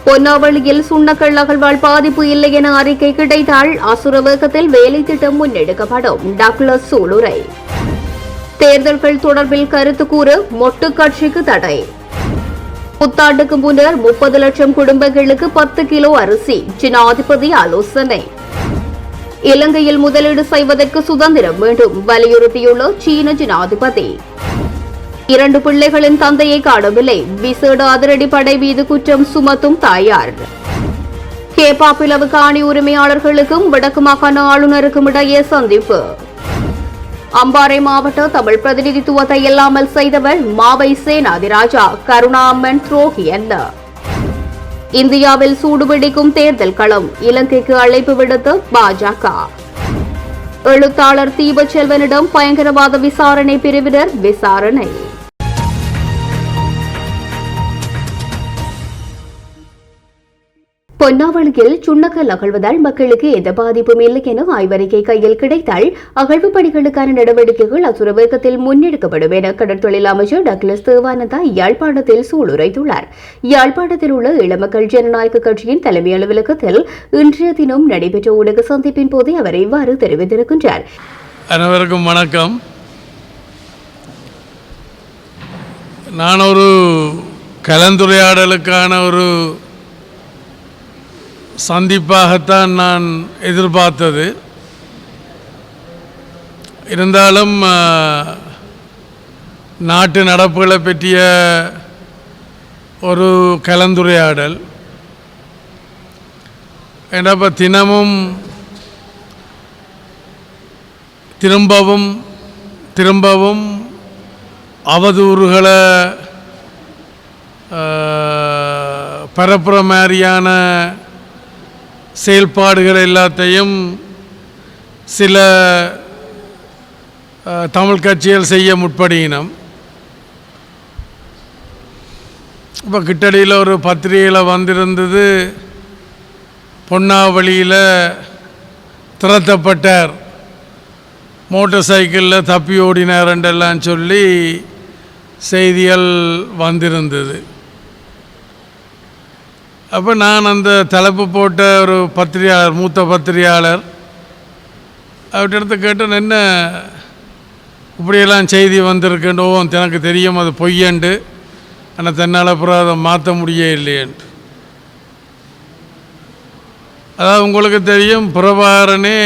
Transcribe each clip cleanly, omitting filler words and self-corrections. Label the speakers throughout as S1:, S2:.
S1: பொன்னாவளியில் சுண்ணக்கல் அகழ்வால் பாதிப்பு இல்லை என அறிக்கை கிடைத்தால் அசுர வேகத்தில் வேலை திட்டம் முன்னெடுக்கப்படும். டக்ளஸ் சூளுரை. தேர்தல்கள் தொடர்பில் கருத்து கூற மொட்டு கட்சிக்கு தடை. புத்தாண்டுக்கு முன்னர் 30 லட்சம் குடும்பங்களுக்கு 10 கிலோ அரிசி, ஜனாதிபதி ஆலோசனை. இலங்கையில் முதலீடு செய்வதற்கு சுதந்திரம் வேண்டும் வலியுறுத்தியுள்ள சீன ஜனாதிபதி. 2 பிள்ளைகளின் தந்தையை காணவில்லை, விசேட அதிரடி படை மீது குற்றம் சுமத்தும் தாயார். கேப்பா பிளவு காணி உரிமையாளர்களுக்கும் வடக்கு மாகாண ஆளுநருக்கும் இடையே சந்திப்பு. அம்பாறை மாவட்ட தமிழ் பிரதிநிதித்துவத்தை இல்லாமல் செய்தவர் மாவை சேனாதிராஜா, கருணா அம்மன் துரோகி என்ன? இந்தியாவில் சூடுபிடிக்கும் தேர்தல் களம், இலங்கைக்கு அழைப்பு விடுத்த பாஜக. எழுத்தாளர் தீபச்செல்வனிடம் பயங்கரவாத விசாரணை பிரிவினர் விசாரணை. பொன்னாவளியில் சுண்ணக்கல் அகழ்வதால் மக்களுக்கு எந்த பாதிப்பும் இல்லை என ஆய்வறிக்கை கையில் கிடைத்தால் அகழ்வு பணிகளுக்கான நடவடிக்கைகள் அசுர வேகத்தில் முன்னெடுக்கப்படும் என கடற்தொழில் அமைச்சர் டக்ளஸ் தேவானந்தா யாழ்ப்பாணத்தில் சூளுரைத்துள்ளார். யாழ்ப்பாணத்தில் உள்ள இளமக்கள் ஜனநாயக கட்சியின் தலைமை அலுவலகத்தில் இன்றைய தினம் நடைபெற்ற ஊடக சந்திப்பின் போதே அவர் இவ்வாறு தெரிவித்திருக்கின்றார்.
S2: அனைவருக்கும் வணக்கம். நான் ஒரு கலந்துரையாடலுக்கான ஒரு சந்திப்பாகத்தான் நான் எதிர்பார்த்தது. இருந்தாலும் நாட்டு நடப்புகளை பற்றிய ஒரு கலந்துரையாடல் என்னப்போ தினமும் திரும்பவும் அவதூறுகளை பரப்புற மாதிரியான செயல்பாடுகள் எல்லாத்தையும் சில தமிழ் கட்சிகள் செய்ய முற்படுகினோம். இப்போ கிட்டடியில் ஒரு பத்திரிகையில் வந்திருந்தது, பொன்னாவளியில் திரட்டப்பட்டார், மோட்டார் சைக்கிளில் தப்பி ஓடினார்ன்றெல்லாம் சொல்லி செய்திகள் வந்திருந்தது. அப்போ நான் அந்த தலைப்பு போட்ட ஒரு பத்திரிகையாளர், மூத்த பத்திரிகையாளர், அவர்கிட்ட கேட்டேன், என்ன இப்படியெல்லாம் செய்தி வந்திருக்கேன்டோ, எனக்கு தெரியும் அது பொய்யண்டு, ஆனால் தன்னால் அப்புறம் அதை மாற்ற முடிய இல்லையன்ட்டு. அதாவது உங்களுக்கு தெரியும், பிரபாகரனே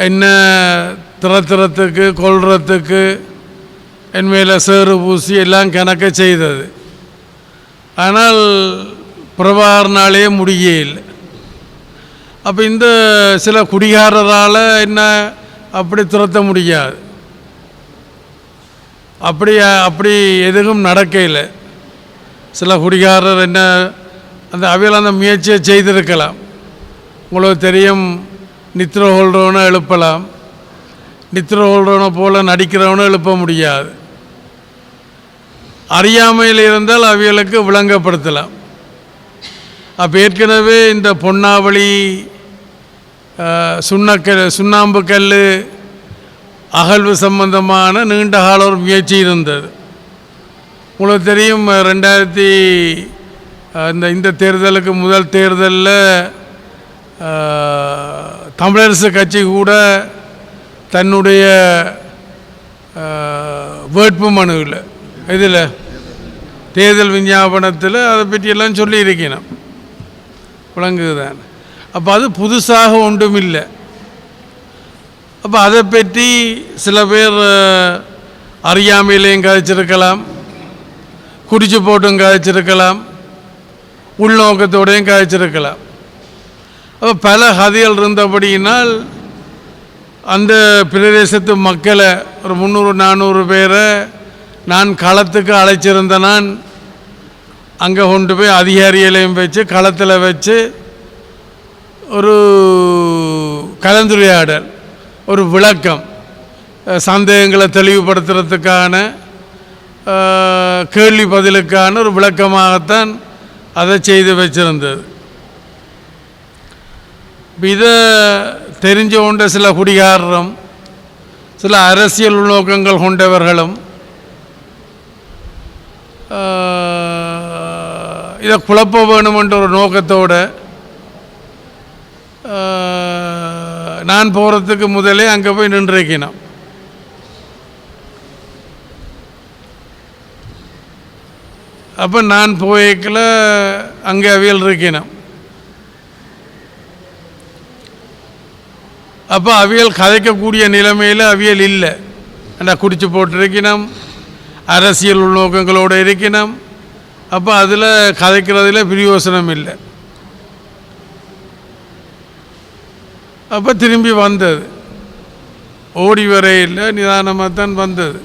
S2: என்ன திறத்துறத்துக்கு கொள்றதுக்கு என் மேலே சேறு பூசி எல்லாம் கணக்க செய்தது. ஆனால் பிரபாகரனாலே முடியல. அப்போ இந்த சில குடிகாரரால் என்ன அப்படி துரத்த முடியாது. அப்படி எதுவும் நடக்கலை. சில குடிகாரர் என்ன அவையில் அந்த முயற்சியை செய்திருக்கலாம். உங்களுக்கு தெரியும், நித்திர ஹோல்றவனை எழுப்பலாம், நித்திர ஹோல்றவனை போல் நடிக்கிறவனை எழுப்ப முடியாது. அறியாமையில் இருந்தால் அவைகளுக்கு விளங்கப்படுத்தலாம். அப்போ ஏற்கனவே இந்த பொன்னாவளி சுண்ணாம்பு கல் அகழ்வு சம்பந்தமான நீண்ட கால ஒரு முயற்சி இருந்தது. உங்களுக்கு தெரியும், 2000 இந்த தேர்தலுக்கு முதல் தேர்தலில் தமிழரசு கட்சி கூட தன்னுடைய வேட்பு மனுவில் இதில் தேர்தல் விஞ்ஞாபனத்தில் அதை பற்றியெல்லாம் சொல்லியிருக்கணும், விளங்குதான். அப்போ அது புதுசாக ஒன்றும் இல்லை. அப்போ அதை பற்றி சில பேர் அறியாமையிலையும் கதைச்சிருக்கலாம், குடிச்சு போட்டும் கதைச்சிருக்கலாம், உள்நோக்கத்தோடையும் கதைச்சிருக்கலாம். அப்போ பல கதைகள் இருந்தபடியினால் அந்த பிரதேசத்து மக்களை ஒரு 300-400 பேரை நான் களத்துக்கு அழைச்சிருந்த நான் அங்கே கொண்டு போய் அதிகாரிகளையும் வச்சு களத்தில் வச்சு ஒரு கலந்துரையாடல், ஒரு விளக்கம், சந்தேகங்களை தெளிவுபடுத்துறதுக்கான கேள்வி பதிலுக்கான ஒரு விளக்கமாகத்தான் அதை செய்து வச்சிருந்தது. இதை தெரிஞ்சு கொண்ட சில குடிகாரரும் சில அரசியல் உள்நோக்கங்கள் கொண்டவர்களும் இதை குழப்ப வேணுமென்ற ஒரு நோக்கத்தோடு நான் போகிறதுக்கு முதலே அங்கே போய் நின்றுருக்கணும். அப்போ நான் போய்க்கல அங்கே அவியல் இருக்கணும். அப்போ அவியல் கதைக்கக்கூடிய நிலைமையில் அவியல் இல்லை. நான் குடிச்சு போட்டிருக்கணும், அரசியல் உள்நோக்கங்களோடு இருக்கணும். அப்போ அதில் கதைக்கிறதுல பிரயோசனம் இல்லை. அப்போ திரும்பி வந்தது, ஓடி வரையில் நிதானமாக தான் வந்தது.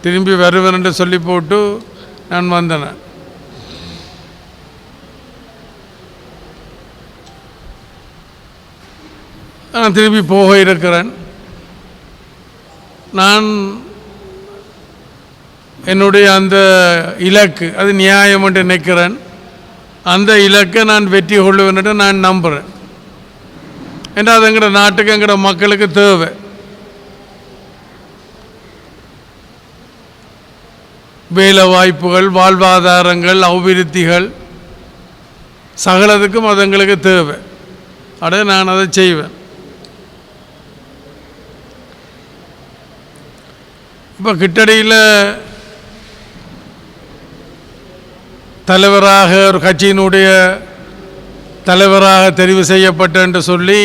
S2: திரும்பி வருவேன்னு சொல்லி போட்டு நான் வந்தேன். நான் திரும்பி போக இருக்கிறேன். நான் என்னுடைய அந்த இலக்கு அது நியாயம் என்று நினைக்கிறேன். அந்த இலக்கை நான் வெற்றி கொள்ளுவேன் நான் நம்புகிறேன். ஏன்னா அது எங்கட நாட்டுக்கு எங்கட மக்களுக்கு தேவை. வேலை வாய்ப்புகள், வாழ்வாதாரங்கள், அபிவிருத்திகள் சகலத்துக்கும் அது எங்களுக்கு தேவை. நான் அதை செய்வேன். இப்போ கிட்டடியில் தலைவராக ஒரு கட்சியினுடைய தலைவராக தெரிவு செய்யப்பட்ட என்று சொல்லி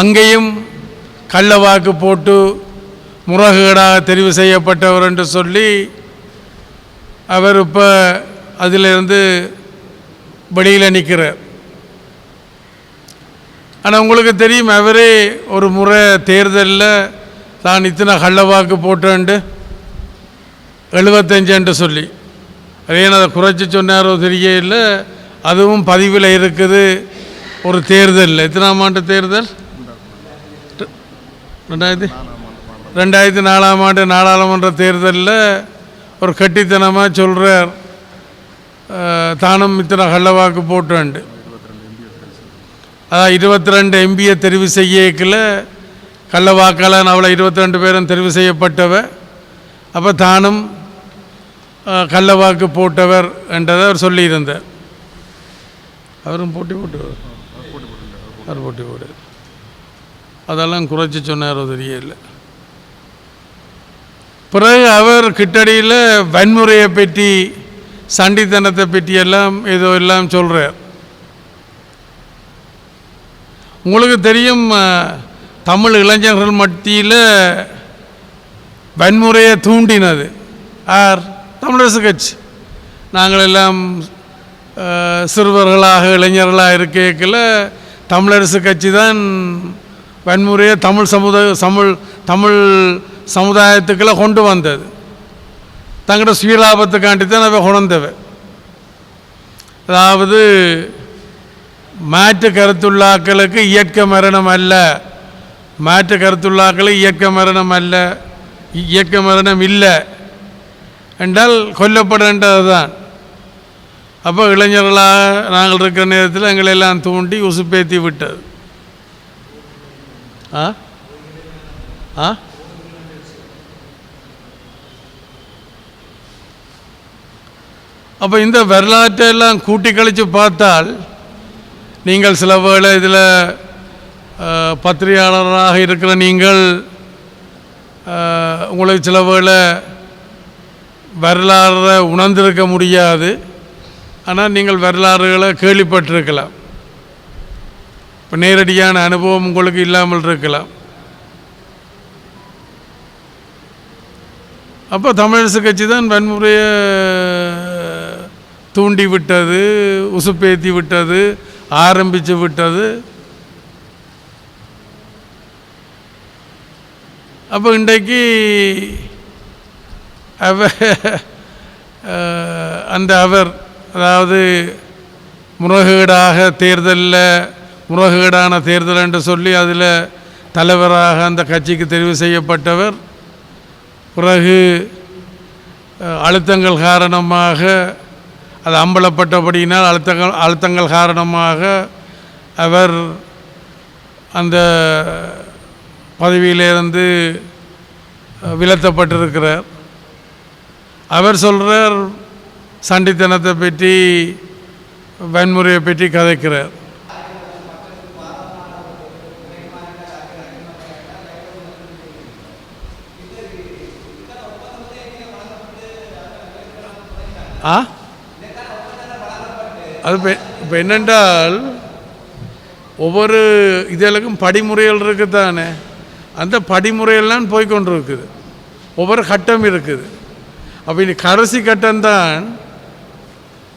S2: அங்கேயும் கள்ள வாக்கு போட்டு முறைகேடாக தெரிவு செய்யப்பட்டவர் என்று சொல்லி அவர் இப்போ அதிலிருந்து வெளியில் நிற்கிறார். ஆனால் உங்களுக்கு தெரியும், அவரே ஒரு முறை தேர்தலில் தான் இத்தனை கள்ள வாக்கு போட்டேன்ட்டு 75 என்று சொல்லி அதே அதை குறைச்சி சொன்னாரோ தெரியல. அதுவும் பதிவில் இருக்குது. ஒரு தேர்தலில் எத்தனாம் ஆண்டு தேர்தல், 2004ஆம் ஆண்டு நாடாளுமன்ற தேர்தலில் ஒரு கட்டித்தனமாக சொல்கிறார், தானும் இத்தனை கள்ளவாக்கு போட்டுண்டு. அதான் 22 எம்பியை தெரிவு செய்யல கள்ளவாக்காளன் அவளை 22 பேரும் தெரிவு செய்யப்பட்டவ. அப்போ தானும் கள்ளவாக்கு போட்டவர் என்றதை அவர் சொல்லியிருந்தார். அவரும் போட்டி போட்டுவார், அவர் போட்டி போடு. அதெல்லாம் குறைச்சி சொன்னாரோ தெரியல. பிறகு அவர் கிட்டடியில் வன்முறையை பற்றி, சண்டித்தனத்தை பற்றி எல்லாம் ஏதோ எல்லாம் சொல்கிறார். உங்களுக்கு தெரியும், தமிழ் இளைஞர்கள் மத்தியில் வன்முறையை தூண்டினது யார்? தமிழரசு கட்சி. நாங்கள் எல்லாம் சிறுவர்களாக இளைஞர்களாக இருக்கையில் தமிழரசு கட்சி தான் வன்முறையை தமிழ் சமுதாயத்துக்குள்ளே கொண்டு வந்தது. தங்களோட சுயலாபத்துக்காண்டி தான் அவை கொண்டவை. அதாவது மாற்று கருத்துள்ளாக்களுக்கு இயற்கை மரணம் அல்ல, மாற்று கருத்துள்ளாக்களுக்கு இயற்கை மரணம் அல்ல, இயற்கை மரணம் இல்லை என்றால் கொல்லப்படேண்டது தான். அப்போ இளைஞர்களாக நாங்கள் இருக்கிற நேரத்தில் எங்களெல்லாம் தூண்டி உசுப்பேற்றி விட்டது. அப்போ இந்த வரலாற்றையெல்லாம் கூட்டி கழித்து பார்த்தால் நீங்கள் சில வேளை இதில் பத்திரிகையாளராக இருக்கிற நீங்கள் உங்களுக்கு சில வேளை வரலாறை உணர்ந்திருக்க முடியாது. ஆனால் நீங்கள் வரலாறுகளை கேள்விப்பட்டிருக்கலாம். இப்போ நேரடியான அனுபவம் உங்களுக்கு இல்லாமல் இருக்கலாம். அப்போ தமிழரசு கட்சி தான் வன்முறையை தூண்டி விட்டது, உசுப்பேற்றி விட்டது, ஆரம்பித்து விட்டது. அப்போ இன்றைக்கு அவர் அதாவது முறைகேடாக தேர்தலில் முறைகேடான தேர்தல் என்று சொல்லி அதில் தலைவராக அந்த கட்சிக்கு தெரிவு செய்யப்பட்டவர். பிறகு அழுத்தங்கள் காரணமாக அது அம்பலப்பட்டபடியினால் அழுத்தங்கள் காரணமாக அவர் அந்த பதவியிலிருந்து விலத்தப்பட்டிருக்கிறார். அவர் சொல்கிறார், சண்டித்தனத்தை பற்றி வன்முறையை பற்றி கதைக்கிறார். அது இப்போ என்னென்றால் ஒவ்வொரு இதழுக்கும் படிமுறைகள் இருக்குதானே, அந்த படிமுறையெல்லாம் போய்கொண்டு இருக்குது, ஒவ்வொரு கட்டம் இருக்குது. அப்போ இந்த கடைசி கட்டம்தான்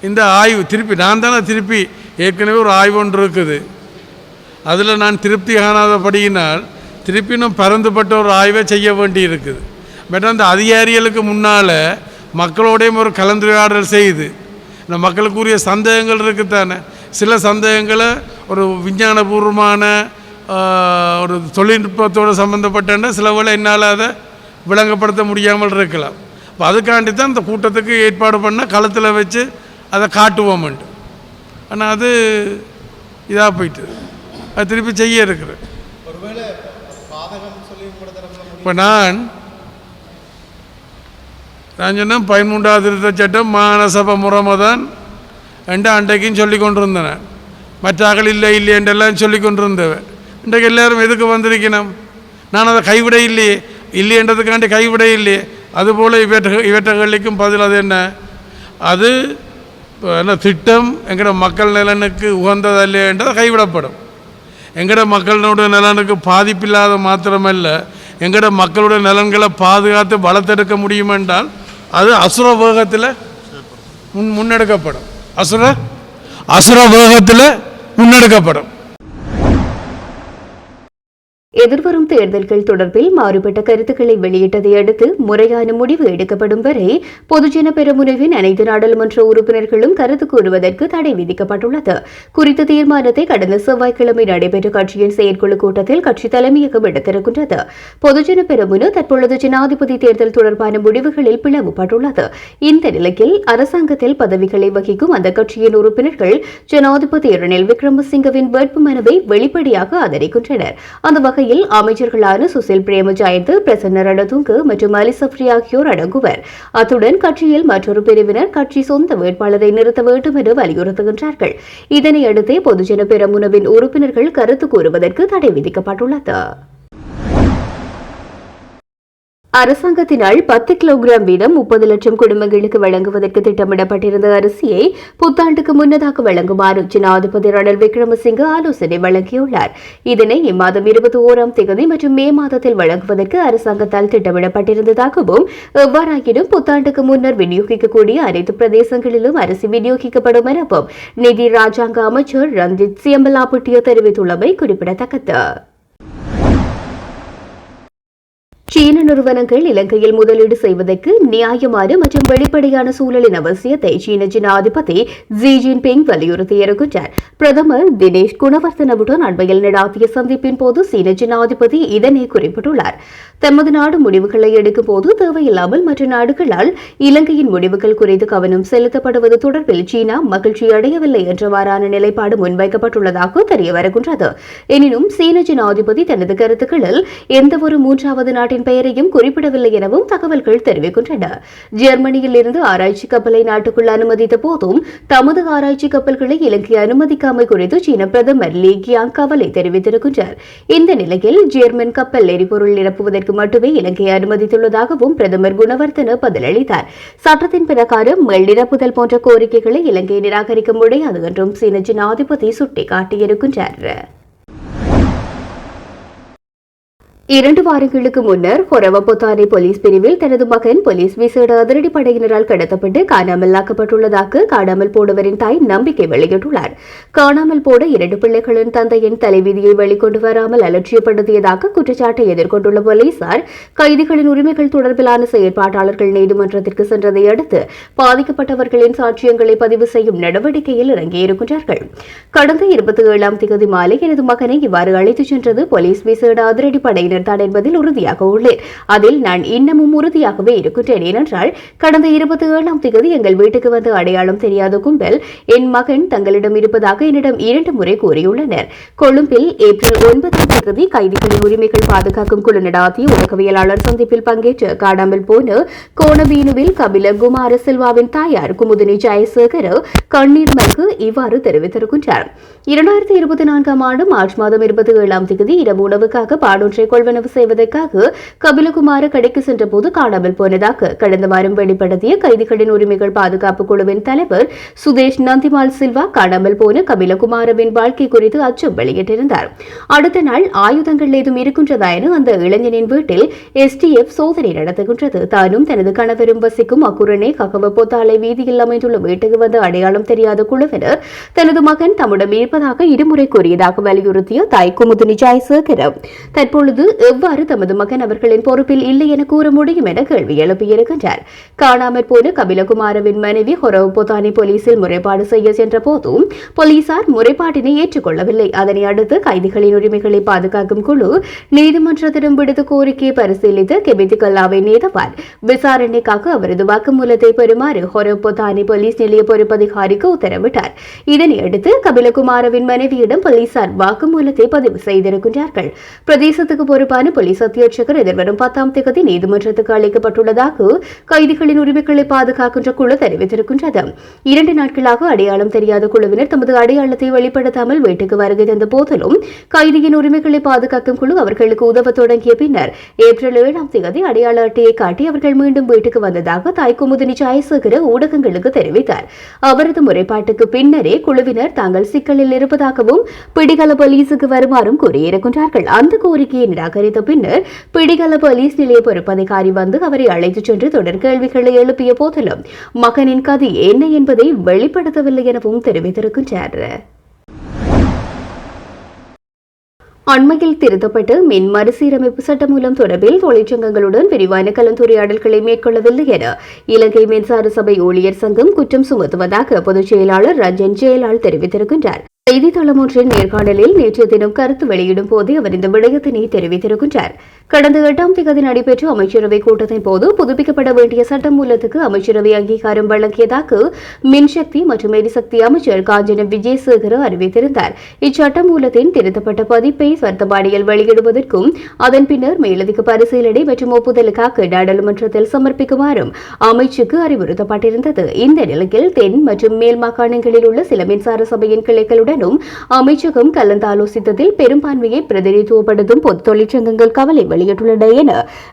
S2: இந்த ஆய்வு. நான் தானே திருப்பி ஏற்கனவே ஒரு ஆய்வு ஒன்று இருக்குது, அதில் நான் திருப்தி காணாதபடியினால் திருப்பி இன்னும் பறந்துபட்ட ஒரு ஆய்வை செய்ய வேண்டி இருக்குது. பட் அந்த அதிகாரிகளுக்கு முன்னால் மக்களோடையும் ஒரு கலந்துரையாடல் செய்து இந்த மக்களுக்குரிய சந்தேகங்கள் இருக்குதானே, சில சந்தேகங்களை ஒரு விஞ்ஞானபூர்வமான ஒரு தொழில்நுட்பத்தோடு சம்மந்தப்பட்ட சில வேளை என்னால் அதை விளங்கப்படுத்த முடியாமல் இருக்கலாம். இப்போ அதுக்காண்டி தான் இந்த கூட்டத்துக்கு ஏற்பாடு பண்ண களத்தில் வச்சு அதை காட்டுவோம்ட்டு. ஆனால் அது இதாக போயிட்டு அது திருப்பி செய்ய இருக்கிறேன். இப்போ நான் சொன்னேன் 13வது திருத்த சட்டம் மாநசப முறைமைதான் என்று அன்றைக்கும் சொல்லி கொண்டிருந்தேன். மற்றாக்கள் இல்லை என்றெல்லாம் சொல்லி கொண்டிருந்தவன். இன்றைக்கு எல்லோரும் எதுக்கு வந்திருக்கணும்? நான் அதை கைவிட இல்லையன்றதுக்காண்டி கைவிட இல்லையே. அதுபோல் இவற்றகளுக்கும் பதில் அது என்ன? அது என்ன திட்டம் எங்கட மக்கள் நலனுக்கு உகந்ததல்ல என்றது கைவிடப்படும். எங்கட மக்களுடைய நலனுக்கு பாதிப்பில்லாத மாத்திரமல்ல, எங்கட மக்களுடைய நலன்களை பாதுகாத்து வளர்த்தெடுக்க முடியும் என்றால் அது அசுர வேகத்தில் முன்னெடுக்கப்படும். அசுர வேகத்தில் முன்னெடுக்கப்படும்.
S1: எதிர்வரும் தேர்தல்கள் தொடர்பில் மாறுபட்ட கருத்துக்களை வெளியிட்டதை அடுத்து முறையான முடிவு எடுக்கப்படும் வரை பொதுஜன பெரமுனவின் அனைத்து நாடாளுமன்ற உறுப்பினர்களும் கருத்து கூறுவதற்கு தடை விதிக்கப்பட்டுள்ளது. குறித்த தீர்மானத்தை கடந்த செவ்வாய்க்கிழமை நடைபெற்ற கட்சியின் செயற்குழு கூட்டத்தில் கட்சி தலைமையகம் எடுத்திருக்கின்றது. பொதுஜன பெரமுன தற்பொழுது ஜனாதிபதி தேர்தல் தொடர்பான முடிவுகளில் பிளவுபட்டுள்ளது. இந்த நிலையில் அரசாங்கத்தில் பதவிகளை வகிக்கும் அந்த கட்சியின் உறுப்பினர்கள் ஜனாதிபதி ரணில் விக்ரமசிங்கவின் வேட்புமனுவை வெளிப்படையாக ஆதரிக்கின்றனர். அந்த வகையில் அமைச்சர்களான சுசில் பிரேமஜயந்த், பிரசன்ன ரணதுங்க மற்றும் அலிசப்ரி ஆகியோர் அடங்குவர். அத்துடன் கட்சியில் மற்றொரு பிரிவினர் கட்சி சொந்த வேட்பாளரை நிறுத்த வேண்டும் என வலியுறுத்துகின்றார்கள். இதனையடுத்தே பொதுஜன பெரமுனவின் உறுப்பினர்கள் கருத்து கூறுவதற்கு தடை விதிக்கப்பட்டுள்ளது. அரசாங்கத்தினால் 10 கிலோகிராம் வீதம் 30 லட்சம் குடும்பங்களுக்கு வழங்குவதற்கு திட்டமிடப்பட்டிருந்த அரிசியை புத்தாண்டுக்கு முன்னதாக வழங்குமாறு ஜனாதிபதி ரணில் விக்ரமசிங்க ஆலோசனை வழங்கியுள்ளார். இதனை இம்மாதம் 21ஆம் தேதி மற்றும் மே மாதத்தில் வழங்குவதற்கு அரசாங்கத்தால் திட்டமிடப்பட்டிருந்ததாகவும், எவ்வாறாயினும் புத்தாண்டுக்கு முன்னர் விநியோகிக்கக்கூடிய அனைத்து பிரதேசங்களிலும் அரிசி விநியோகிக்கப்படும் எனவும் நிதி ராஜாங்க அமைச்சர் ரஞ்சித் சியம்பலாபுட்டிய தெரிவித்துள்ளமை குறிப்பிடத்தக்கது. சீன நிறுவனங்கள் இலங்கையில் முதலீடு செய்வதற்கு நியாயமான மற்றும் வெளிப்படையான சூழலின் அவசியத்தை சீன ஜனாதிபதி ஜி ஜின்பிங் வலியுறுத்தியிருக்கிறார். பிரதமர் தினேஷ் குணவர்த்தனவுடன் அண்மையில் நடாத்திய சந்திப்பின் போது சீன ஜனாதிபதி இதனை குறிப்பிட்டுள்ளார். தமது நாடு முடிவுகளை எடுக்கும் போது தேவையில்லாமல் மற்ற நாடுகளால் இலங்கையின் முடிவுகள் குறித்து கவனம் செலுத்தப்படுவது தொடர்பில் சீனா மகிழ்ச்சி அடையவில்லை என்றவாறான நிலைப்பாடு முன்வைக்கப்பட்டுள்ளதாக தெரியவருகின்றது. எனினும் சீன ஜனாதிபதி தனது கருத்துக்களில் எந்தவொரு மூன்றாவது நாட்டின் பெயரையும் குறிப்பிடவில்லை எனவும் தகவல்கள் தெரிவிக்கின்றன. ஜெர்மனியில் இருந்து ஆராய்ச்சி கப்பலை நாட்டுக்குள் அனுமதித்த போதும் தமது ஆராய்ச்சி கப்பல்களை இலங்கை அனுமதிக்காமை குறித்து சீன பிரதமர் லீ கியாங் கவலை தெரிவித்திருக்கின்றார். இந்த நிலையில் ஜெர்மன் கப்பல் எரிபொருள் நிரப்புவதற்கு மட்டுமே இலங்கை அனுமதித்துள்ளதாகவும் பிரதமர் குணவர்த்தன பதிலளித்தார். சட்டத்தின் பிரகாரம் நிரப்புதல் போன்ற கோரிக்கைகளை இலங்கை நிராகரிக்க முடியாது என்றும் சீன ஜனாதிபதி சுட்டிக்காட்டியிருக்கின்றார். 2 வாரங்களுக்கு முன்னர் ஹொரவபொத்தானை போலீஸ் பிரிவில் தனது மகன் போலீஸ் விசேட அதிரடிப்படையினரால் கடத்தப்பட்டு காணாமல் ஆக்கப்பட்டுள்ளதாக காணாமல் போனவரின் தாய் நம்பிக்கை வெளியிட்டுள்ளார். காணாமல் போட 2 பிள்ளைகளின் தந்தையின் தலைவிதியை வெளிக்கொண்டு வராமல் அலட்சியப்படுத்தியதாக குற்றச்சாட்டை எதிர்கொண்டுள்ள போலீசார் கைதிகளின் உரிமைகள் தொடர்பிலான செயற்பாட்டாளர்கள் நீதிமன்றத்திற்கு சென்றதை அடுத்து பாதிக்கப்பட்டவர்களின் சாட்சியங்களை பதிவு செய்யும் நடவடிக்கையில் இறங்கியிருக்கின்றார்கள். கடந்த 27ஆம் தேதி மாலை எனது மகனை இவ்வாறு அழைத்துச் சென்றது போலீஸ் விசேட அதிரடிப்படையினர் குழுவினர் தான் என்பதில் உறுதியாக உள்ளேன். அதில் நான் இன்னமும் உறுதியாகவே இருக்கின்றேன். ஏனென்றால் கடந்த 27ஆம் தேதி எங்கள் வீட்டுக்கு வந்து அடையாளம் தெரியாத கும்பல் என் மகன் தங்களிடம் இருப்பதாக என்னிடம் 2 முறை கூறியுள்ளனர். கொழும்பில் ஏப்ரல் 9ஆம் தேதி கைதிகளின் உரிமைகள் பாதுகாக்கும் குழு நடாத்திய ஊடகவியலாளர் சந்திப்பில் பங்கேற்று காணாமல் போன கோணபீனுவில் கபில குமார சில்வாவின் தாயார் குமுதினி ஜெயசேகர் கண்ணீர் மல்கு இவ்வாறு தெரிவித்திருக்கின்றார். 2024ஆம் ஆண்டு மார்ச் மாதம் 27ஆம் தேதி இரவு உணவுக்காக பாடொன்றை கொள்வனவு செய்வதற்காக கபிலகுமார கடைக்கு சென்றபோது காணாமல் போனதாக கடந்த வாரம் வெளிப்படுத்திய கைதிகளின் உரிமைகள் பாதுகாப்பு குழுவின் தலைவர் சுதேஷ் நந்திமால் சில்வா காணாமல் போன கபிலகுமாரவின் வாழ்க்கை குறித்து அச்சம் வெளியிட்டிருந்தார். அடுத்த நாள் ஆயுதங்கள் ஏதும் இருக்கின்றதா என அந்த இளைஞனின் வீட்டில் STF சோதனை நடத்துகின்றது. தானும் தனது கணவரும் வசிக்கும் அக்குரணை ககவ பொத்தாலை வீதியில் அமைந்துள்ள வீட்டுக்கு வந்த அடையாளம் தெரியாத குழுவினர் தனது மகன் தம்மிடம் இருப்பதாக இருமுறை கூறியதாக வலியுறுத்திய தாய் குமுதினி ஜெயசேகர் தற்பொழுது எவ்வாறு தமது மகன் அவர்களின் பொறுப்பில் இல்லை என கூற முடியும் என கேள்வி எழுப்பியிருக்கின்றார். காணாமற் போன கபிலகுமாரவின் மனைவி ஹொரவ் பொத்தானி போலீசில் முறைப்பாடு செய்ய சென்ற போதும் போலீசார் முறைப்பாட்டினை ஏற்றுக்கொள்ளவில்லை. அதனை அடுத்து கைதிகளின் உரிமைகளை பாதுகாக்கும் குழு நீதிமன்றத்திடம் விடுத்த கோரிக்கையை பரிசீலித்த கெபிதி கல்லாவின் நீதவான் விசாரணைக்காக அவரது வாக்குமூலத்தை பெறுமாறு ஹொரவ் பொத்தானி போலீஸ் நிலைய பொறுப்பதிகாரிக்கு உத்தரவிட்டார். இதனையடுத்து கபிலகுமாரவின் மனைவியிடம் போலீசார் வாக்குமூலத்தை பதிவு செய்திருக்கின்றார்கள். பிரதேசத்துக்கு பொறுப்பான போலீஸ் அத்தியட்சகர் எதிர்வரும் 10ஆம் தேதி நீதிமன்றத்துக்கு அளிக்கப்பட்டுள்ளதாக கைதிகளின் உரிமைகளை பாதுகாக்கின்ற குழு தெரிவித்திருக்கின்றது. 2 நாட்களாக அடையாளம் தெரியாத குழுவினர் தமது அடையாளத்தை வெளிப்படுத்தாமல் வீட்டுக்கு வருகை தந்த போதிலும் கைதியின் உரிமைகளை பாதுகாக்கும் குழு அவர்களுக்கு உதவ தொடங்கிய பின்னர் ஏப்ரல் 7ஆம் தேதி அடையாள அட்டையை காட்டி அவர்கள் மீண்டும் வீட்டுக்கு வந்ததாக தாய் குமுதினி ஜெயசேகர் ஊடகங்களுக்கு தெரிவித்தார். அவரது முறைப்பாட்டுக்கு பின்னரே குழுவினர் தாங்கள் சிக்கலில் இருப்பதாகவும் பிடிகல போலீசுக்கு வருமாறும் கூறியிருக்கின்றார்கள். அந்த கோரிக்கையை நிராகரித்த பின்னர் பிடிகல போலீஸ் நிலைய பொறுப்பதிகாரி வந்து அவரை அழைத்துச் சென்று தொடர் கேள்விகளை எழுப்பிய போதிலும் மகனின் கதை என்ன என்பதை வெளிப்படுத்தவில்லை எனவும் தெரிவித்திருக்கின்றார். அண்மையில் திருத்தப்பட்ட மின் மறுசீரமைப்பு சட்டமூலம் தொடர்பில் தொழிற்சங்கங்களுடன் விரிவான கலந்துரையாடல்களை மேற்கொள்ளவில்லை என இலங்கை மின்சார சபை ஊழியர் சங்கம் குற்றம் சுமத்துவதாக பொதுச் செயலாளர் ரஞ்சன் ஜெயலால் தெரிவித்திருக்கின்றார். செய்தித்தளம் ஒன்றின் நேர்காணலில் நேற்றைய தினம் கருத்து வெளியிடும் போது அவர் இந்த விடயத்தினை தெரிவித்திருக்கின்றார். கடந்த 8ஆம் தேதி நடைபெற்ற அமைச்சரவை கூட்டத்தின் போது புதுப்பிக்கப்பட வேண்டிய சட்டமூலத்துக்கு அமைச்சரவை அங்கீகாரம் வழங்கியதாக மின்சக்தி மற்றும் எரிசக்தி அமைச்சர் காஞ்சன விஜயசேகர அறிவித்திருந்தார். இச்சட்டமூலத்தின் திருத்தப்பட்ட பதிப்பை சட்டப்பாடியில் வெளியிடுவதற்கும் அதன் பின்னர் மேலதிக பரிசீலனை மற்றும் ஒப்புதலுக்காக நாடாளுமன்றத்தில் சமர்ப்பிக்குமாறும் அமைச்சுக்கு அறிவுறுத்தப்பட்டிருந்தது. இந்த நிலையில் தென் மற்றும் மேல் மாகாணங்களில் உள்ள சில மின்சார சபையின் கிளைகளுடன் அமைச்சகம் கலந்தாலோசித்ததில் பெரும்பான்மையை பிரதிநிதித்துவப்படுத்தும் பொது தொழிற்சங்கங்கள் கவலை வெளியிட்டுள்ளன என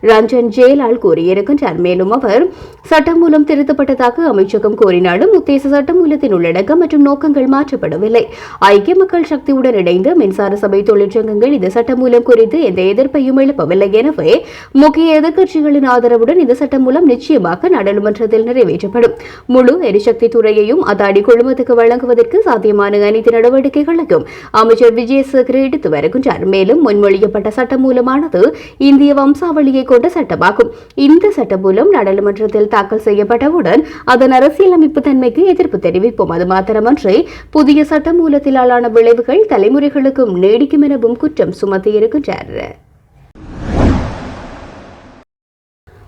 S1: ரஞ்சன் ஜெயலால் கூறியிருக்கின்றார். மேலும் அவர் சட்டமூலம் திருத்தப்பட்டதாக அமைச்சகம் கூறினாலும் உத்தேச சட்டமூலத்தின் உள்ளடக்கம் மற்றும் நோக்கங்கள் மாற்றப்படவில்லை. ஐக்கிய மக்கள் சக்தியுடன் இணைந்து மின்சார சபை தொழிற்சங்கங்கள் இந்த சட்டமூலம் குறித்து எந்த எதிர்ப்பையும் எழுப்பவில்லை. எனவே முக்கிய எதிர்க்கட்சிகளின் ஆதரவுடன் இந்த சட்டமூலம் நிச்சயமாக நாடாளுமன்றத்தில் நிறைவேற்றப்படும். முழு எரிசக்தி துறையையும் அதாடி குழுமத்துக்கு வழங்குவதற்கு சாத்தியமான அனைத்து நடவடிக்கைகளையும் அமைச்சர் விஜயசேகர் எடுத்து வருகின்றார். மேலும் முன்மொழியப்பட்ட சட்டமூலமானது இந்திய வம்சாவளியை கொண்ட சட்டமாகும். இந்த சட்டமூலம் நாடாளுமன்றத்தில் தாக்கல் செய்யப்பட்டவுடன் அதன் அரசியலமைப்பு தன்மைக்கு எதிர்ப்பு தெரிவிப்போம். அது மாத்திரமன்றி புதிய சட்டமூலத்திலான விளைவுகள் தலைமுறைகளுக்கும் நீடிக்கும் எனவும் குற்றம் சுமத்தியிருக்கின்றார்.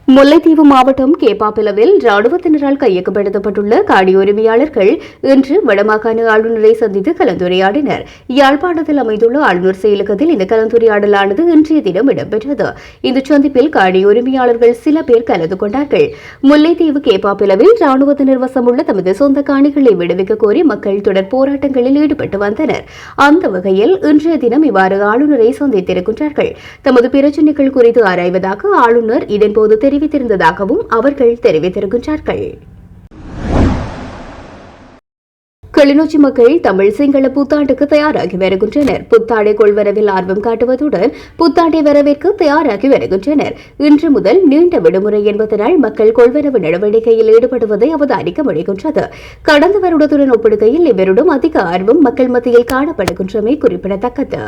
S1: முல்லைத்தீவு மாவட்டம் கேப்பாப்பிலவில் ராணுவத்தினரால் கையகப்படுத்தப்பட்டுள்ள காணி உரிமையாளர்கள் இன்று வடமாகாண ஆளுநரை சந்தித்து கலந்துரையாடினர். யாழ்ப்பாணத்தில் அமைந்துள்ள ஆளுநர் செயலகத்தில் இந்த கலந்துரையாடலானது இன்றைய தினம் இடம்பெற்றது. இந்த சந்திப்பில் காணி உரிமையாளர்கள் சில பேர் கலந்து கொண்டார்கள். முல்லைத்தீவு கேப்பாப்பிலவில் ராணுவத்தினர் வசமுள்ள தமது சொந்த காணிகளை விடுவிக்க கோரி மக்கள் தொடர் போராட்டங்களில் ஈடுபட்டு வந்தனர். அந்த வகையில் இன்றைய தினம் இவ்வாறு ஆளுநரை சந்தித்திருக்கின்றார்கள். தமது பிரச்சினைகள் குறித்து ஆராய்வதாக ஆளுநர் இதன்போது தெரிவித்திருந்ததாகவும் அவர்கள் தெரிவித்திருக்கின்றார்கள். கிளிநொச்சி மக்கள் தமிழ் சிங்கள புத்தாண்டுக்கு தயாராகி வருகின்றனர். புத்தாடை கொள்வரவில் ஆர்வம் காட்டுவதுடன் புத்தாண்டை வரவேற்க தயாராகி வருகின்றனர். இன்று முதல் நீண்ட விடுமுறை என்பதனால் மக்கள் கொள்வரவு நடவடிக்கையில் ஈடுபடுவதை அவதானிக்க முடிகின்றது. கடந்த வருடத்துடன் ஒப்பிடுகையில் இவரிடம் அதிக ஆர்வம் மக்கள் மத்தியில் காணப்படுகின்றமை குறிப்பிடத்தக்கது.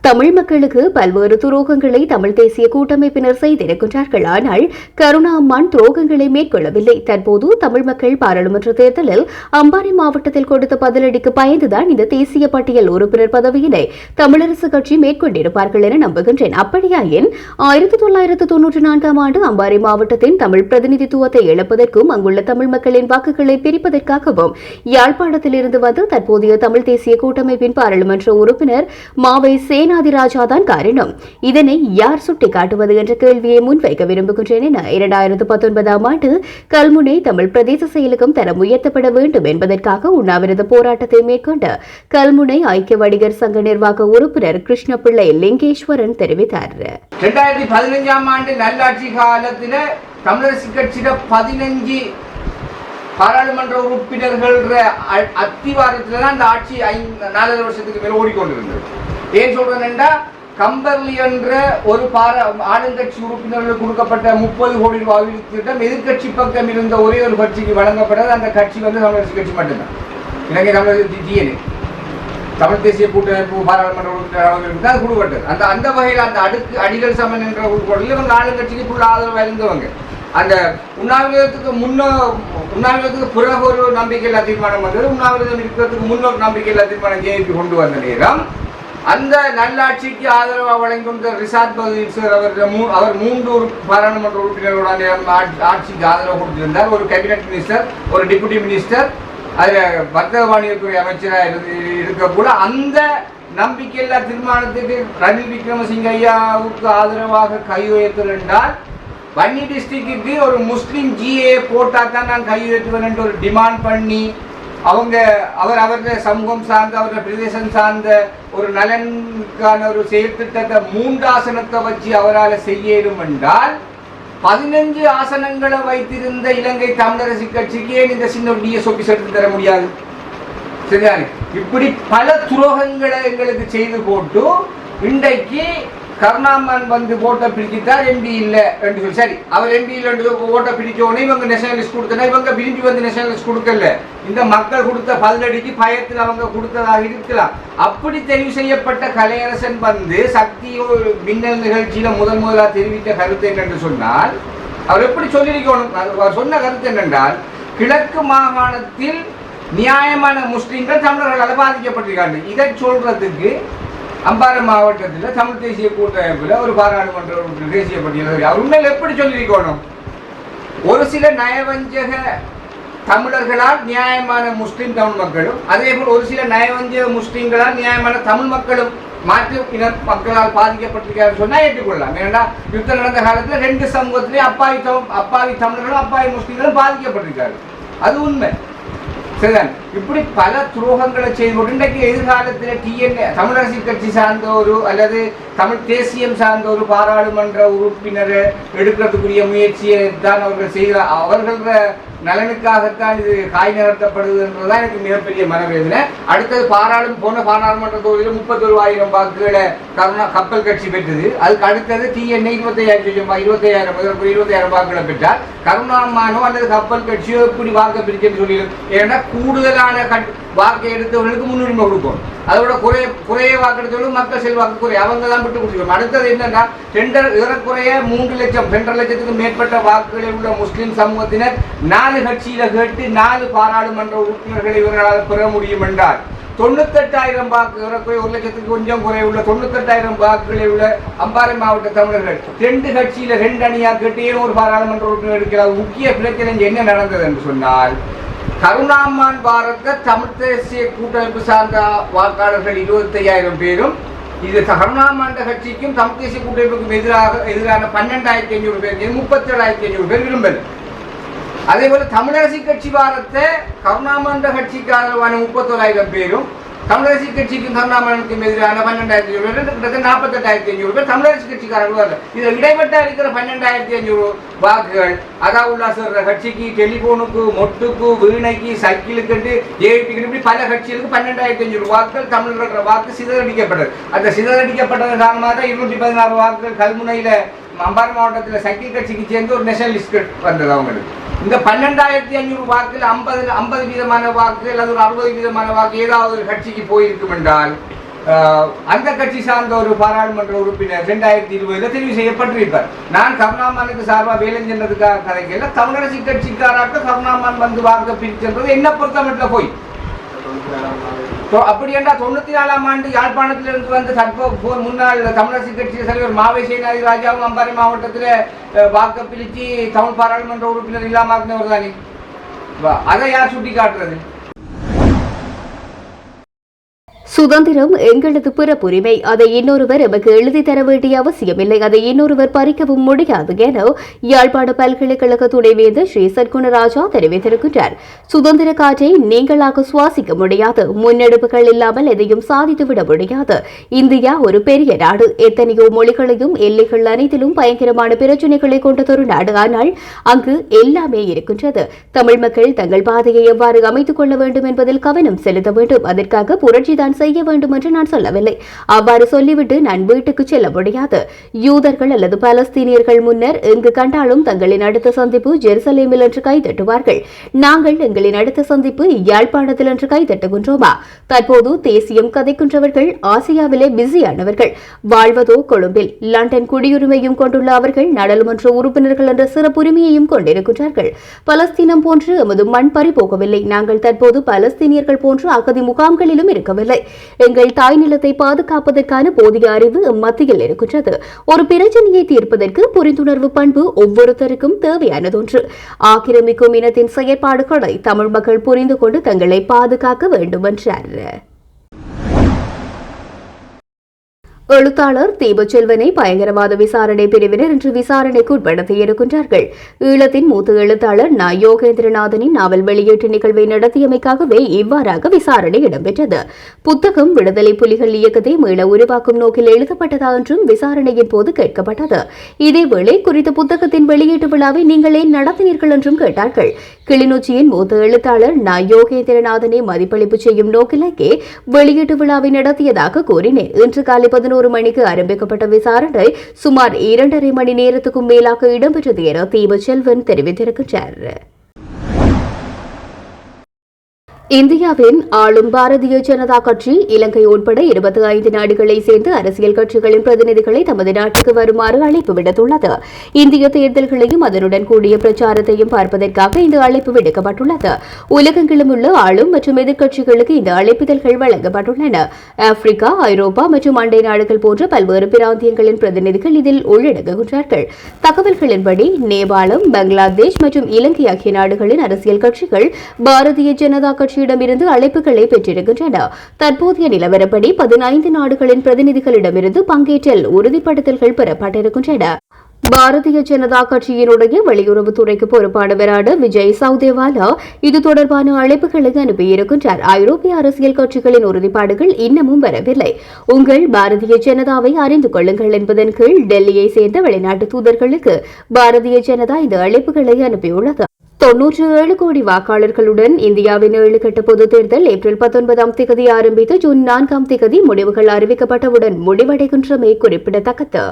S1: தமிழ் மக்களுக்கு பல்வேறு துரோகங்களை தமிழ் தேசிய கூட்டமைப்பினர் செய்திருக்கின்றார்கள். ஆனால் கருணா அம்மான் துரோகங்களை மேற்கொள்ளவில்லை. தற்போது தமிழ் மக்கள் பாராளுமன்ற தேர்தலில் அம்பாறை மாவட்டத்தில் கொடுத்த பதிலடிக்கு பயந்துதான் இந்த தேசிய பட்டியல் உறுப்பினர் பதவியினை தமிழரசு கட்சி மேற்கொண்டிருப்பார்கள் என நம்புகின்றேன். அப்படியாயின் 1994 ஆண்டு அம்பாறை மாவட்டத்தின் தமிழ் பிரதிநிதித்துவத்தை இழப்பதற்கும் அங்குள்ள தமிழ் மக்களின் வாக்குகளை பிரிப்பதற்காகவும் யாழ்ப்பாணத்திலிருந்து வந்து தற்போதைய தமிழ் தேசிய கூட்டமைப்பின் பாராளுமன்ற உறுப்பினர் மாவை சேனா ராஜாதான் காரணம். இதனை யார் சுட்டிக்காட்டுவது என்ற கேள்வியை முன்வைக்க விரும்புகின்றேன் என 2019 ஆண்டு கல்முனை தமிழ் பிரதேச செயலகம் தரம் உயர்த்தப்பட வேண்டும் என்பதற்காக உண்ணாவிரத போராட்டத்தை மேற்கொண்ட கல்முனை ஐக்கிய வணிகர் சங்க நிர்வாக உறுப்பினர் கிருஷ்ணபிள்ளை லிங்கேஸ்வரன் தெரிவித்தார்.
S3: 2015 ஆண்டு நல்லாட்சி காலத்தில் தமிழரசு கட்சியில 15 பாராளுமன்ற உறுப்பினர்கள் அத்திவாரத்தில் தான் அந்த ஆட்சி 4 வருஷத்துக்கு மேல ஓடிக்கொண்டிருந்தது. ஏன் சொல்றேன்னா, கம்பர்லி என்ற ஒரு ஆளுங்கட்சி உறுப்பினர்களுக்கு கொடுக்கப்பட்ட 30 கோடி ரூபாய் அபிவிருத்தி திட்டம் எதிர்கட்சி பக்கம் இருந்த ஒரே ஒரு கட்சிக்கு வழங்கப்பட்டது. அந்த கட்சி வந்து தமிழரசு கட்சி மட்டும்தான். இலங்கை தமிழரசு டிஎன்ஏ தமிழ் தேசிய கூட்டமைப்பு பாராளுமன்ற உறுப்பினர்கள் அது கொடுக்கப்பட்டது. அந்த வகையில் அந்த அடிகள் சமன் என்ற உறுப்பினர்கள் இவங்க ஆளுங்கட்சிக்கு ஃபுல் ஆதரவாக இருந்தவங்க. அந்த உண்ணாவிரதத்துக்கு பிறகு ஒரு நம்பிக்கையில்லா தீர்மானம் வந்தது. உண்ணாவிரதம் இருக்கிறதுக்கு முன்னொரு நம்பிக்கையில்லா தீர்மானம் ஜேபி கொண்டு வந்த நேரம் அந்த நல்லாட்சிக்கு ஆதரவாக வழங்கி வந்த ரிசாத் பதீர் சார் அவர் 3 பாராளுமன்ற உறுப்பினர்களுடைய ஆட்சிக்கு ஆதரவு கொடுத்திருந்தார். ஒரு கேபினட் மினிஸ்டர், ஒரு டெபுட்டி மினிஸ்டர், அதில் வர்த்தக வாணிகத்துறை அமைச்சராக இருக்கக்கூட அந்த நம்பிக்கையில்லா தீர்மானத்துக்கு ரணில் விக்ரமசிங்க ஐயாவுக்கு ஆதரவாக கையுயர்த்தல் என்றால் வன்னி டிஸ்ட்ரிக்டுக்கு ஒரு முஸ்லீம் ஜிஏ போட்டால் தான் நான் கையுயர்த்துவேன் என்று ஒரு டிமாண்ட் பண்ணி அவருடைய சமூகம் சார்ந்த அவருடைய பிரதேசம் சார்ந்த ஒரு நலனுக்கான ஒரு செயல் திட்டத்தை 3 ஆசனத்தை வச்சு அவரால் செய்யணும் என்றால் 15 ஆசனங்களை வைத்திருந்த இலங்கை தமிழரசு கட்சிக்கு ஏன் இந்த சின்ன டிஎஸ் ஆபீஸ் எடுத்து தர முடியாது? சரிதானே? இப்படி பல துரோகங்களை எங்களுக்கு செய்து போட்டு இன்றைக்கு கருணாமன் வந்து ஓட்டை பிரிச்சுட்டார், எம்பி இல்லை என்று சொல்லி. சரி, அவர் எம்பி இல்லை ஓட்டை பிரிச்சோடனே இவங்க நேஷனலிஸ்ட் கொடுத்தனா, இவங்க விரும்பி வந்து நேஷனலிஸ்ட் கொடுக்கல. இந்த மக்கள் கொடுத்த பதிலடிக்கு பயத்தில் அவங்க கொடுத்ததாக இருக்கலாம். அப்படி தெரிவு செய்யப்பட்ட கலையரசன் வந்து சக்தி மின்னல் நிகழ்ச்சியில முதலாக தெரிவித்த கருத்து என்னென்று சொன்னால், அவர் எப்படி சொல்லியிருக்கணும்? அவர் சொன்ன கருத்து என்னென்றால், கிழக்கு மாகாணத்தில் நியாயமான முஸ்லிம்கள் தமிழர்களால் பாதிக்கப்பட்டிருக்காங்க. இதை சொல்றதுக்கு அம்பாறை மாவட்டத்தில் தமிழ் தேசிய கூட்டமைப்பில் ஒரு பாராளுமன்ற தேசிய பட்டியல் அவர் உண்மையில் எப்படி சொல்லியிருக்கணும்? ஒரு சில நயவஞ்சக தமிழர்களால் நியாயமான முஸ்லிம் தமிழ் மக்களும், அதே போல் ஒரு சில நயவஞ்சக முஸ்லிம்களால் நியாயமான தமிழ் மக்களும் மாற்று இன மக்களால் பாதிக்கப்பட்டிருக்காரு சொன்னா ஏற்றுக்கொள்ளலாம். ஏன்னா யுத்தம் நடந்த காலத்தில் 2 சமூகத்திலே அப்பாவி தமிழர்களும் அப்பாவி முஸ்லிம்களும் பாதிக்கப்பட்டிருக்காரு. அது உண்மை. சரிதான். இப்படி பல துரோகங்களை செய்து இன்றைக்கு எதிர்காலத்தில் டிஎன்ஏ தமிழரசு கட்சி சார்ந்த ஒரு அல்லது தமிழ் தேசியம் சார்ந்த ஒரு பாராளுமன்ற உறுப்பினரை எடுக்கிறதுக்குரிய முயற்சியை தான் அவர்கள் செய்கிறார். அவர்கள நலனுக்காகத்தான் இது காய் நகர்த்தப்படுது என்றதான் எனக்கு மிகப்பெரிய மனவேதனை. அடுத்தது போன பாராளுமன்ற தொகுதியில் 31,000 வாக்குகளை கப்பல் கட்சி பெற்றது. அதுக்கு அடுத்தது டிஎன்ஏ 25,000 வாக்குகளை பெற்றார். கருணாமானோ அல்லது கப்பல் கட்சியோ எப்படி வாக்கு பிரிச்சுன்னு சொல்லிடும். ஏன்னா கூடுதலான வாக்கை எடுத்தவர்களுக்கு முன்னுரிமை கொடுக்கும். அதோட குறைய வாக்கு எடுத்தவர்களுக்கு மக்கள் செல்வாக்கு குறைய அவங்க தான் விட்டு கொடுத்துருவோம். அடுத்தது என்னன்னா ஏறக்குறைய 3 லட்சம் 2.5 லட்சத்துக்கு மேற்பட்ட வாக்குகளில் உள்ள முஸ்லிம் சமூகத்தினர் 4 கட்சியில கேட்டு 4 பாராளுமன்ற உறுப்பினர்களை இவர்களால் பெற முடியும் என்றால் 98,000 வாக்கு, ஏறக்குறைய 1 லட்சத்துக்கு கொஞ்சம் குறைவுள்ள 98,000 வாக்குகளை உள்ள அம்பாறை மாவட்ட தமிழர்கள் 2 கட்சியில 2 அணியா கேட்டு ஒரு பாராளுமன்ற உறுப்பினர் இருக்கிறார். முக்கிய பிரச்சனை என்ன நடந்தது என்று சொன்னால், கருணாமான் பாரத தமிழ் தேசிய கூட்டமைப்பு சார்ந்த வாக்காளர்கள் 25,000 பேரும், இது கருணாமான் கட்சிக்கும் தமிழ் தேசிய கூட்டமைப்புக்கும் எதிரான 12,500 பேர், 37,500 பேர் விரும்பல். அதே போல தமிழரசு கட்சி பாரத்தை கருணாமான் கட்சிக்கு ஆதரவான 31,000 பேரும், தமிழரசு கட்சிக்கும் கருணாமனுக்கும் எதிரான 12,500 48,500 பேர் தமிழரசு கட்சிக்காரர்கள். இதில் இடைப்பட்ட இருக்கிற 12,500 வாக்குகள் அதாவுல்லா கட்சிக்கு, டெலிபோனுக்கு, மொட்டுக்கு, வீணைக்கு, சைக்கிளுக்கு, ஏபிக்கு, இப்படி பல கட்சிகளுக்கு 12,500 வாக்குகள் தமிழர்கள் வாக்கு சிதறடிக்கப்பட்டது. அந்த சிதறடிக்கப்பட்டது காரணமாக தான் 216 வாக்குகள் கல்முனையில அம்பாறை மாவட்டத்தில் சைக்கிள் கட்சிக்கு சேர்ந்து ஒரு நேஷனலிஸ்ட் வந்தது அவங்களுக்கு. இந்த 12,500 வாக்கில் 50% வாக்கு அல்லது ஒரு 60% வாக்கு ஏதாவது ஒரு கட்சிக்கு போயிருக்கும் என்றால் அந்த கட்சி சார்ந்த ஒரு பாராளுமன்ற உறுப்பினர் 2020 தெரிவு செய்யப்பட்டிருப்பார். நான் கருணாமானுக்கு சார்பாக வேலை சென்றதுக்காக கதைக்கல, தமிழரசு கட்சிக்காராக கருணாமான் வந்து வாங்க பிரிச்சென்றது என்ன பொறுத்தமட்டில் போய் அப்படி என்றால் 94ஆம் ஆண்டு யாழ்ப்பாணத்திலிருந்து வந்து முன்னாள் தமிழரசு கட்சி தலைவர் மாவை சேனாதி ராஜாவும் அம்பாறை மாவட்டத்தில் வாக்கு பிரித்து தமிழ் பாராளுமன்ற உறுப்பினர் இல்லாமல் தானே, அதை யார் சுட்டி காட்டுறது?
S1: சுதந்திரம் எங்களது பிறப்புரிமை, அதை இன்னொருவர் எமக்கு எழுதி தர வேண்டிய அவசியமில்லை, அதை இன்னொருவர் பறிக்கவும் முடியாது என யாழ்ப்பாண பல்கலைக்கழக துணைவேந்தர் ஸ்ரீ சற்குணராஜா தெரிவித்திருக்கின்றார். சுதந்திர காற்றை நீங்களாக சுவாசிக்க முடியாது, முன்னெடுப்புகள் இல்லாமல் எதையும் சாதித்துவிட முடியாது. இந்தியா ஒரு பெரிய நாடு, எத்தனையோ மொழிகளையும் எல்லைகள் அனைத்திலும் பயங்கரமான பிரச்சினைகளை கொண்டதொரு நாடு. ஆனால் அங்கு எல்லாமே இருக்கின்றது. தமிழ் மக்கள் தங்கள் பாதையை எவ்வாறு அமைத்துக் கொள்ள வேண்டும் என்பதில் கவனம் செலுத்த வேண்டும். அதற்காக புரட்சிதான் செய்ய வேண்டும் என்று நான் சொல்லவில்லை. அவ்வாறு சொல்லிவிட்டு நான் வீட்டுக்கு செல்ல முடியாது. யூதர்கள் அல்லது பாலஸ்தீனியர்கள் முன்னர் எங்கு கண்டாலும் தங்களின் அடுத்த சந்திப்பு ஜெருசலேமில் என்று கைதட்டுவார்கள். நாங்கள் எங்களின் அடுத்த சந்திப்பு யாழ்ப்பாணத்தில் என்று கைதட்டுகின்றோமா? தற்போது தேசியம் கதைக்கின்றவர்கள் ஆசியாவிலே பிஸியானவர்கள். வாழ்வதோ கொழும்பில். லண்டன் குடியுரிமையும் கொண்டுள்ள அவர்கள் நாடாளுமன்ற உறுப்பினர்கள் என்ற சிறப்புரிமையையும் கொண்டிருக்கின்றார்கள். பலஸ்தீனம் போன்று எமது மண் பறிபோகவில்லை. நாங்கள் தற்போது பலஸ்தீனியர்கள் போன்று அகதி முகாம்களிலும் இருக்கவில்லை. எங்கள் தாய் நிலத்தை பாதுகாப்பதற்கான போதிய அறிவு மத்தியில் இருக்கின்றது. ஒரு பிரச்சனையை தீர்ப்பதற்கு புரிந்துணர்வு பண்பு ஒவ்வொருத்தருக்கும் தேவையானதொன்று. ஆக்கிரமிக்கும் இனத்தின் செயற்பாடுகளை தமிழ் மக்கள் புரிந்து கொண்டு தங்களை பாதுகாக்க வேண்டும் என்றார். எழுத்தாளர் தீபச்செல்வனை பயங்கரவாத விசாரணை பிரிவினர் இன்று விசாரணைக்கு உட்படுத்தியிருக்கின்றார்கள். ஈழத்தின் மூத்த எழுத்தாளர் ந. யோகேந்திரநாதனின் நாவல் வெளியீட்டு நிகழ்வை நடத்தியமைக்காகவே இவ்வாறாக விசாரணை இடம்பெற்றது. புத்தகம் விடுதலை புலிகள் இயக்கத்தை மீள உருவாக்கும் நோக்கில் எழுதப்பட்டதா என்றும் விசாரணையின் போது கேட்கப்பட்டது. இதேவேளை குறித்த புத்தகத்தின் வெளியீட்டு விழாவை நீங்கள் ஏன் நடத்தினீர்கள் என்றும் கேட்டார்கள். கிளிநொச்சியின் மூத்த எழுத்தாளர் ந. யோகேந்திரநாதனை மதிப்பளிப்பு செய்யும் நோக்கிலேயே வெளியீட்டு விழாவை நடத்தியதாக கூறினேன். இன்று காலை 11 மணிக்கு ஆரம்பிக்கப்பட்ட விசாரணை சுமார் 2.5 மணி நேரத்துக்கும் மேலாக இடம்பெற்றது என தீபச்செல்வன் தெரிவித்திருக்கிறார். இந்தியாவின் ஆளும் பாரதிய ஜனதா கட்சி இலங்கை உட்பட 25 நாடுகளை சேர்ந்த அரசியல் கட்சிகளின் பிரதிநிதிகளை தமது நாட்டுக்கு வருமாறு அழைப்பு விடுத்துள்ளது. இந்திய தேர்தல்களையும் அதனுடன் கூடிய பிரச்சாரத்தையும் பார்ப்பதற்காக இந்த அழைப்பு விடுக்கப்பட்டுள்ளது. உலகெங்கிலும் உள்ள ஆளும் மற்றும் எதிர்க்கட்சிகளுக்கு இந்த அழைப்பிதழ்கள் வழங்கப்பட்டுள்ளன. ஆப்பிரிக்கா, ஐரோப்பா மற்றும் அண்டை நாடுகள் போன்ற பல்வேறு பிராந்தியங்களின் பிரதிநிதிகள் இதில் உள்ளடங்குகின்றார்கள். தகவல்களின்படி நேபாளம், பங்களாதேஷ் மற்றும் இலங்கை ஆகிய நாடுகளின் அரசியல் கட்சிகள் பாரதிய ஜனதா கட்சியிடமிருந்து அழைப்புகளை பெற்றிருக்கின்றன. தற்போதைய நிலவரப்படி 15 நாடுகளின் பிரதிநிதிகளிடமிருந்து பங்கேற்றல் உறுதிப்படுத்தல்கள் பெறப்பட்டிருக்கின்றன. பாரதிய ஜனதா கட்சியினுடைய வெளியுறவுத்துறைக்கு பொறுப்பானவரான விஜய் சௌதேவாலா இது தொடர்பான அழைப்புகளை அனுப்பியிருக்கின்றார். ஐரோப்பிய அரசியல் கட்சிகளின் உறுதிப்பாடுகள் இன்னமும் வரவில்லை. உங்கள் பாரதிய ஜனதாவை அறிந்து கொள்ளுங்கள் என்பதன் கீழ் டெல்லியை சேர்ந்த வெளிநாட்டு தூதர்களுக்கு பாரதிய ஜனதா இந்த அழைப்புகளை அனுப்பியுள்ளது. 97 கோடி வாக்காளர்களுடன் இந்தியாவின் 7 கட்ட பொதுத் தேர்தல் ஏப்ரல் 19ஆம் தேதி ஆரம்பித்து ஜூன் 4ஆம் தேதி முடிவுகள் அறிவிக்கப்பட்டவுடன் முடிவடைகின்றமை குறிப்பிடத்தக்கது.